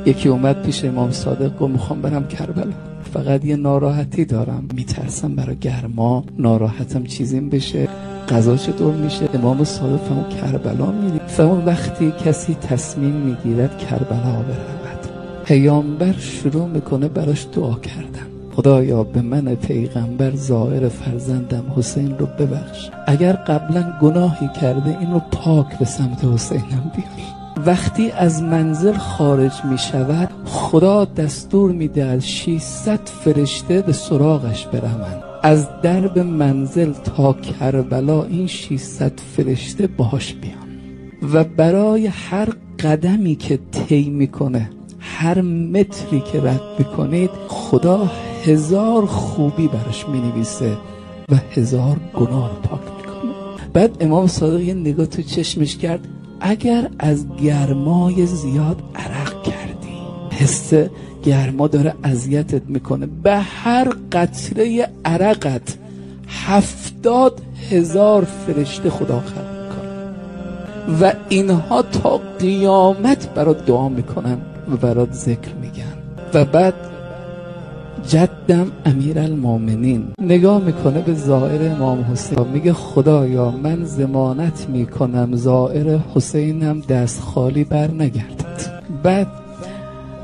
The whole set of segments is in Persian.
یکی اومد پیش امام صادق گفت میخوام برم کربلا، فقط یه ناراحتی دارم، میترسم برای گرما ناراحتم چیزیم بشه، غذا چطور میشه؟ امام صادق فرمود کربلا میری. فرمود وقتی کسی تصمیم میگیرد کربلا برود، پیامبر شروع میکنه براش دعا کردن، خدایا به من پیغمبر زائر فرزندم حسین رو ببخش، اگر قبلا گناهی کرده این رو پاک به سمت حسینم بیار. وقتی از منزل خارج می شود خدا دستور میده از 600 فرشته به سراغش بروند، از درب منزل تا کربلا این 600 فرشته باهاش بیان و برای هر قدمی که طی میکنه، هر متری که رد میکنید، خدا 1000 خوبی براش مینویسه و 1000 گناه رو پاک میکنه. بعد امام صادق یه نگاه تو چشمش کرد، اگر از گرمای زیاد عرق کردی، حس گرما داره اذیتت میکنه، به هر قطره عرقت 70,000 فرشته خدا خلق میکنه و اینها تا قیامت برات دعا میکنن و برات ذکر میگن. و بعد جدم امیرالمومنین نگاه میکنه به زائر امام حسین، میگه خدایا من ضمانت میکنم زائر حسینم دست خالی بر نگردد. بعد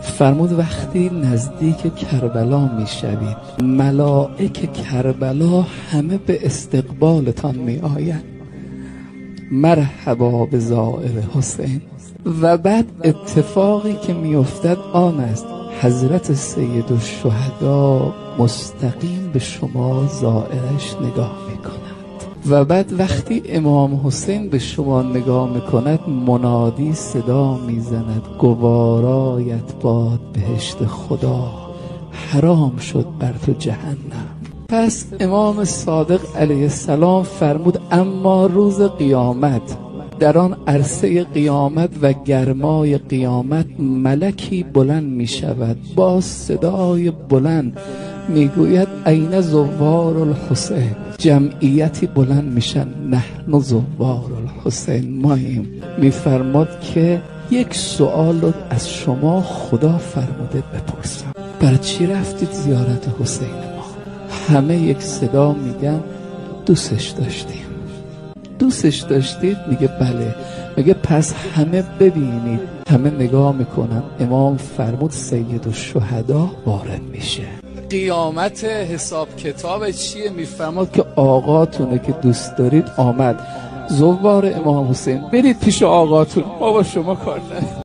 فرمود وقتی نزدیک کربلا میشوید ملائک کربلا همه به استقبالتان میآیند، مرحبا به زائر حسین. و بعد اتفاقی که میافتد آن است حضرت سید الشهدا مستقیم به شما زائرش نگاه میکند و بعد وقتی امام حسین به شما نگاه میکند منادی صدا میزند گوارایت باد بهشت خدا، حرام شد بر تو جهنم. پس امام صادق علیه السلام فرمود اما روز قیامت، در آن عرصه قیامت و گرمای قیامت ملکی بلند می شود با صدای بلند می گوید این زوار الحسین. جمعیتی بلند میشن نحن زوار الحسین، ماییم. می فرماد که یک سوال رو از شما خدا فرموده بپرسم، برای چی رفتید زیارت حسین ما؟ همه یک صدا میگن دوستش داشتیم. دوستش داشتید؟ میگه بله. میگه پس همه ببینید. همه نگاه میکنن. امام فرمود سید الشهدا وارد میشه. قیامت حساب کتاب چیه؟ میفرماد که آقاتونه که دوست دارید آمد، زوار امام حسین، برید پیش آقاتون، ما با شما کار نداریم.